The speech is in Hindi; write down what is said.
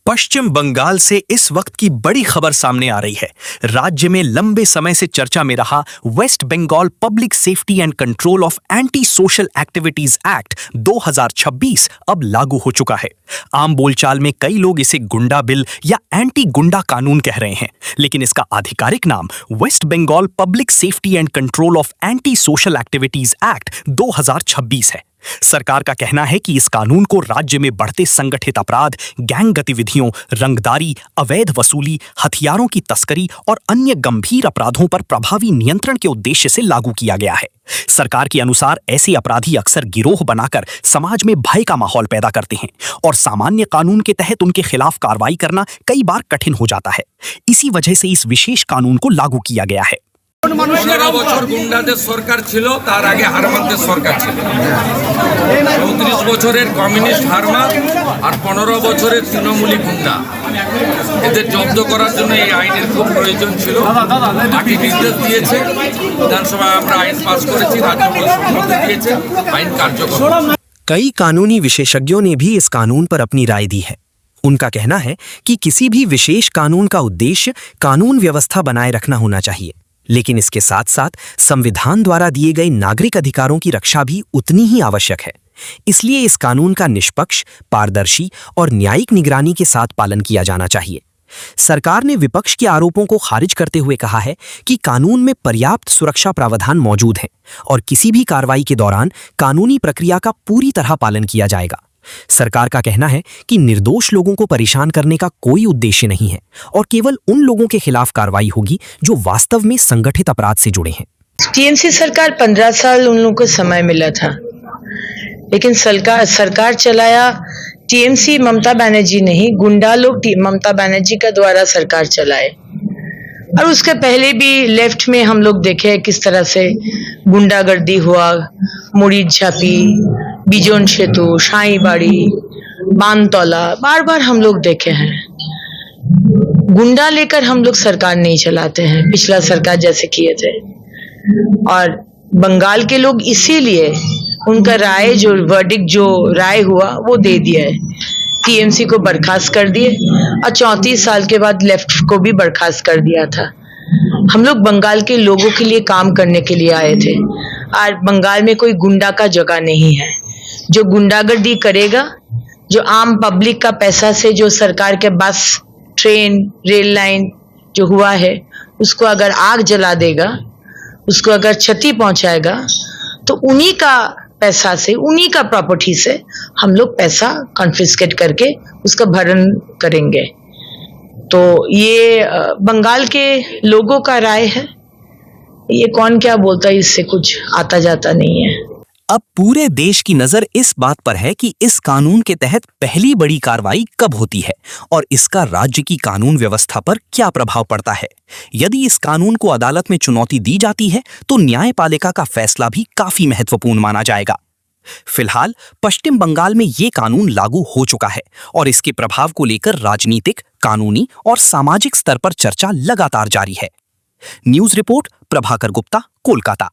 पश्चिम बंगाल से इस वक्त की बड़ी खबर सामने आ रही है। राज्य में लंबे समय से चर्चा में रहा West Bengal public safety and control of antisocial activities act 2026 अब लागू हो चुका है। आम बोलचाल में कई लोग इसे गुंडा बिल या एंटी गुंडा कानून कह रहे हैं, लेकिन इसका आधिकारिक नाम West Bengal public safety and control of antisocial activities act 2026 है। सरकार का कहना है कि इस कानून को राज्य में बढ़ते संगठित अपराध, गैंग गतिविधियों, रंगदारी, अवैध वसूली, हथियारों की तस्करी और अन्य गंभीर अपराधों पर प्रभावी नियंत्रण के उद्देश्य से लागू किया गया है। सरकार के अनुसार ऐसे अपराधी अक्सर गिरोह बनाकर समाज में भय का माहौल पैदा करते हैं और सामान्य कानून के तहत उनके खिलाफ कार्रवाई करना कई बार कठिन हो जाता है। इसी वजह से इस विशेष कानून को लागू किया गया है। 15 বছর গুন্ডাদের সরকার ছিল, তার আগে হারমানদের সরকার ছিল। 34 বছরের কমিউনিস্ট হারমান আর 15 বছরের তৃণমূলী গুন্ডা, এদের জব্দ করার জন্য এই আইনের খুব প্রয়োজন ছিল। পার্টি নির্দেশ দিয়েছে, বিধানসভায় আমরা আইন পাস করেছি, রাজ্যপাল সম্মতি দিয়েছে, আইন কার্যকর। कई कानूनी विशेषज्ञों ने भी इस कानून पर अपनी राय दी है। उनका कहना है कि किसी भी विशेष कानून का उद्देश्य कानून व्यवस्था बनाए रखना होना चाहिए, लेकिन इसके साथ साथ संविधान द्वारा दिए गए नागरिक अधिकारों की रक्षा भी उतनी ही आवश्यक है। इसलिए इस कानून का निष्पक्ष, पारदर्शी और न्यायिक निगरानी के साथ पालन किया जाना चाहिए। सरकार ने विपक्ष के आरोपों को खारिज करते हुए कहा है कि कानून में पर्याप्त सुरक्षा प्रावधान मौजूद हैं और किसी भी कार्रवाई के दौरान कानूनी प्रक्रिया का पूरी तरह पालन किया जाएगा। सरकार का कहना है कि निर्दोष लोगों को परेशान करने का कोई उद्देश्य नहीं है और केवल उन लोगों के खिलाफ कार्रवाई होगी जो वास्तव में संगठित अपराध से जुड़े हैं। टीएमसी सरकार 15 साल उन लोगों को समय मिला था, लेकिन सरकार चलाया टीएमसी ममता बनर्जी नहीं, गुंडा लोग ममता बनर्जी का द्वारा सरकार चलाए। और उसके पहले भी लेफ्ट में हम लोग देखे हैं किस तरह से गुंडागर्दी हुआ, मुड़ी झापी, बिजोन सेतु, शाही बाड़ी, बानतौला, बार बार हम लोग देखे हैं। गुंडा लेकर हम लोग सरकार नहीं चलाते हैं, पिछला सरकार जैसे किए थे। और बंगाल के लोग इसीलिए उनका राय जो वर्डिक्ट जो राय हुआ वो दे दिया है, टीएमसी को बर्खास्त कर दिए और 34 साल के बाद लेफ्ट को भी बर्खास्त कर दिया था। हम लोग बंगाल के लोगों के लिए काम करने के लिए आए थे और बंगाल में कोई गुंडा का जगह नहीं है। जो गुंडागर्दी करेगा, जो आम पब्लिक का पैसा से जो सरकार के बस, ट्रेन, रेल लाइन जो हुआ है उसको अगर आग जला देगा, उसको अगर क्षति पहुंचाएगा, तो उन्हीं का पैसा से, उन्हीं का प्रॉपर्टी से हम लोग पैसा कॉन्फिस्केट करके उसका भरण करेंगे। तो ये बंगाल के लोगों का राय है, ये कौन क्या बोलता है इससे कुछ आता जाता नहीं है। अब पूरे देश की नजर इस बात पर है कि इस कानून के तहत पहली बड़ी कार्रवाई कब होती है और इसका राज्य की कानून व्यवस्था पर क्या प्रभाव पड़ता है। यदि इस कानून को अदालत में चुनौती दी जाती है तो न्यायपालिका का फैसला भी काफी महत्वपूर्ण माना जाएगा। फिलहाल पश्चिम बंगाल में ये कानून लागू हो चुका है और इसके प्रभाव को लेकर राजनीतिक, कानूनी और सामाजिक स्तर पर चर्चा लगातार जारी है। News report Prabhakar Gupta, Kolkata.